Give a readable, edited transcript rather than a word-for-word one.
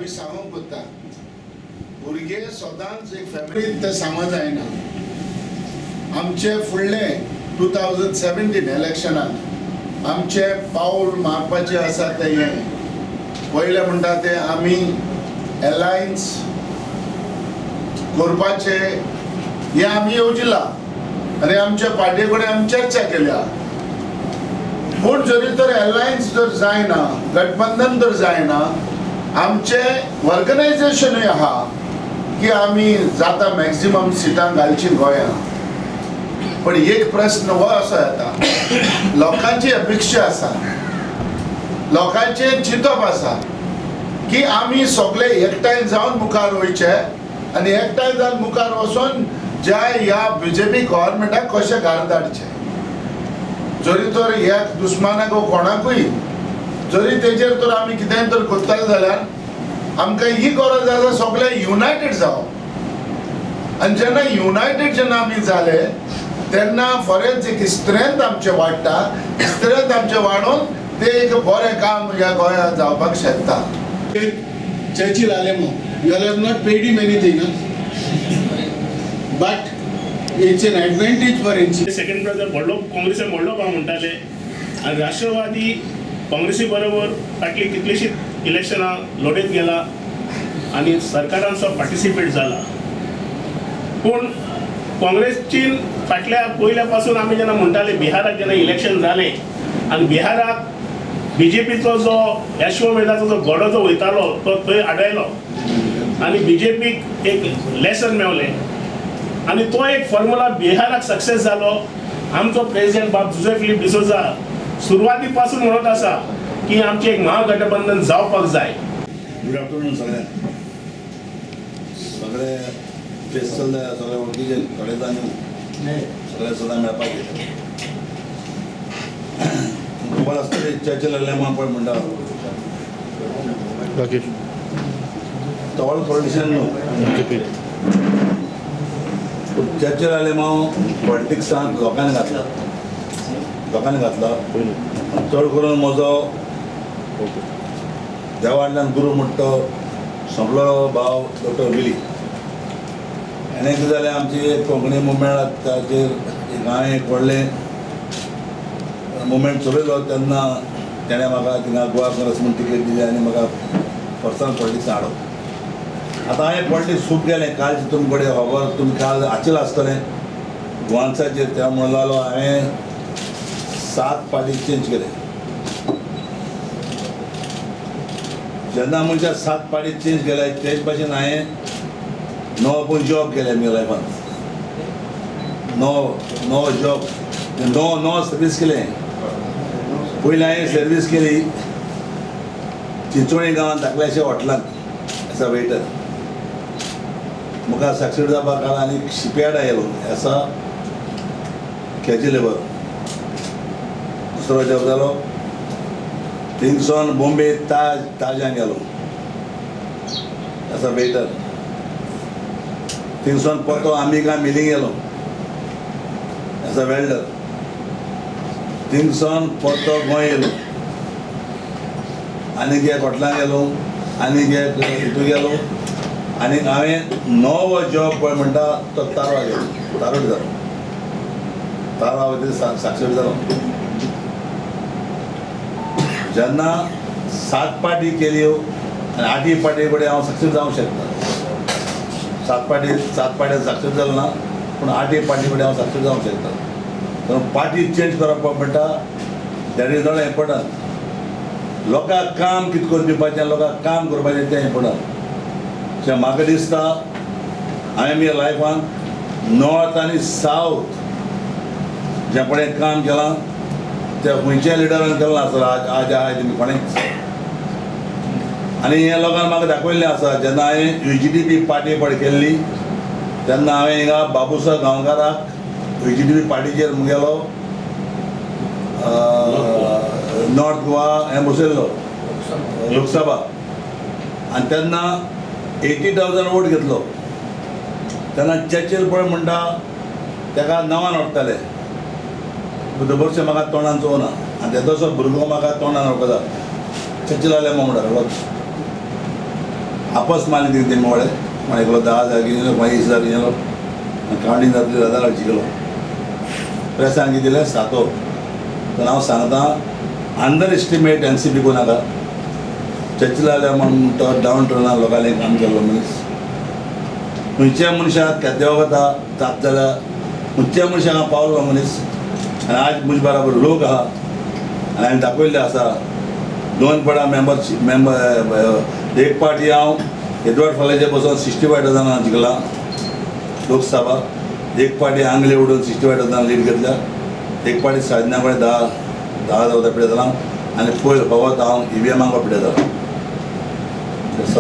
आमी सांगूंक कोत्ता भुरगे सदांच एक फॅमिली ते सांगो जायना. आमचे फुडले 2017 इलेक्शनाक आमचे पावल मारपाचे आसा ते हे पयले म्हणटा ते आमी अलायन्स करपाचे हे आमी येवजिला आनी आमच्या पार्टी कडेन आमी चर्चा केल्या. पूण जरी तर अलायन्स जर जायना, गठबंधन जर जायना, आमचे ऑर्गनायझेशनूय आहा की आमी जाता मॅक्झिमम सिटां घालची गोंयांत. पण एक प्रश्न हो असो येता, लोकांची अपेक्षा आसा, लोकांचे चिंतप आसा की आमी सगळे एकठांय जावन मुखार वयचे आनी एकठांय जावन मुखार वचून ज्या ह्या बीजेपी गव्हर्मेंटाक कशें घाल धाडचे. जरी तर ह्या दुस्मानाक कोणाकूय जरी तेजेर तर आमी कितेंय तर कोत्ताले जाल्यार आमकां ही गरज आसा सगळे युनायटेड जावप. आनी जेन्ना युनायटेड जेन्ना आमी जाले तेन्ना फरेंच एक स्ट्रेंथ आमचे वाडटा. स्ट्रेंथ आमचे वाडून ते एक बरें काम ह्या गोंयांत जावपाक शकता. Churchill Alemo, you all have not paid him anything, but it's an advantage for NC. Second brother व्हडलो काँग्रेसीन व्हडलो काम म्हणटाले आनी राष्ट्रवादी काँग्रेसी बरोबर फाटली कितलीशींच इलेक्शनां लढत गेला आनी सरकारांचो पार्टिसिपेट जाला. पूण काँग्रेसची फाटल्या पयल्या पासून आमी जेन्ना म्हणटाले बिहाराक जेन्ना इलेक्शन जालें आनी बिहाराक बीजेपीचो जो यशवंतरावाचो जो गडो जो वयतालो तो थंय आडयलो आनी बीजेपीक एक लेसन मेवलें आनी तो एक फॉर्म्युला बिहाराक सक्सेस जालो. आमचो प्रेसिडेंट बाब जोसेफ फिलिप डिसोजा सुरवाती पासून म्हणत आसा की आमचें एक महागठबंधन जावपाक जाय. गुड आफ्टरनून सगळ्यांक. सगळे फेस चल्ले, सगळे वळखीचे थोडे जाणी सगळे सदां मेळपाक येता. खबर आसतली चर्चिल अलेमा पळय म्हणटा तो व्हडलो पॉलिटिशियन न्हू. चर्चिल अलेमा पॉलिटिक्सांत लोकांनी घातला. चड करून म्हजो देवांतल्यान गुरू म्हणटा संपलो भाव डॉक्टर विली. आनी कितें जालें आमची कोंकणी मुवमेंट ताचेर हांवें एक व्हडलें मुवमेंट चलयलो तेन्ना तेणें म्हाका थिंगा गोवा काँग्रेस म्हूण टिकेट दिली आनी म्हाका पर्सनल पॉलिटिक्सान हाडप. आतां हांवें पॉलिटिक्स खूब केलें. कालचे तुमचे कडेन खबर तुमी काल आचिल्लो आसतलें गोवांसाचेर त्या म्हणलो हांवें 7 पार्टी चेंज केले. जेन्ना मनशाक 7 पार्टी चेंज केले तेच भाशेन हांवें नवो जॉब केले म्हज्या लायफांत. नवो जॉब नवो सर्वीस केलें. पयलीं हांवें सर्वीस केली चिंचोळी गांवांत धाकल्याशा हॉटेलांत एज अ वेटर. म्हाका सक्सेड जावपाक लागला आनी शिपयार्ड आयलो एज अ कॅज्युअल लेबर. दुसरो जॉब जालो थिंगसोन बॉम्बे ताजान गेलो एज अ वेटर. थिंगसोन परतो अंबिका मिलींग गेलो एज अ वेल्डर. थिंगसोन परतो गोंय येलो आनीक एक हॉटेलांत गेलो आनीक एक हितू गेलो आनीक हांवें नवो जॉब पळय म्हणटा तो तारवा गेलो. तारोट जालो. तारवा वयता सक्सेड जालो. जेन्ना 7 पार्टी केल्यो आनी 8 पार्टी कडेन हांव सक्सेस जावंक शकता. 7 पार्टी सक्सेस जालो ना पूण 8 पार्टी कडेन हांव सक्सेस जावंक शकता. पार्टी चेंज करप म्हणटा दॅट इज नॉट इम्पॉर्टंट. लोकांक काम कितें करून दिवपाचें, लोकांक काम करपाचें तें इम्पॉर्टंट. अशें म्हाका दिसता हांवें म्हज्या लायफांत नॉर्थ आनी सावथ जें पळय काम केलां तें खंयच्याय लिडरान केलें नासलें आज तुमी कोणेंच. आनी हे लोकांक म्हाका दाखयल्लें आसा जेन्ना हांवें UGDP पार्टी पळय केल्ली तेन्ना हांवें हिंगा बाबूसाहेब गांवकाराक UGDP पार्टीचेर मुगेलो नॉर्थ गोवा हें बसयल्लो लोकसभा आनी तेन्ना 80,000 वोट घेतलो. तेन्ना चर्चिल पळय म्हणटा ताका नांवान ओडटाले बुधबरचें म्हाका तोंडान चोवना आनी तेदोसो भुरगो म्हाका तोंडान ओडटा चर्चिल अलेमा म्हणटा. आपस मारली ती तेमी वडे म्हण एकलो 10,000 गेलो 20,000 गेलो कावंटी जातली 10,000 जिखलो प्रेसान कितें दिलें 7 तर हांव सांगता अंडर एस्टिमेट NCP को नाका चर्चिलाल्या म्हणून तो डावन टर्नार लोकांनी काम केल्लो मनीस खंयच्या मनशाक केद्या वता जात जाल्यार खंयच्या मनशाक हांव पावलो मनीस आनी आज म्हजे बराबर लोक आहा आनी हांवें दाखयल्लें आसा 2 पडा मेंबर एक पार्टी हांव एडवर्ड फाल्याचे बसून 65,000 जिखला लोकसभा एक पार्टी आंगले उडून 65,000 लीड घेतल्या एक पार्टी साधना कडेन 10,000 पिडे जाला आनी पयर फवत हांव EVM पिडे जाला So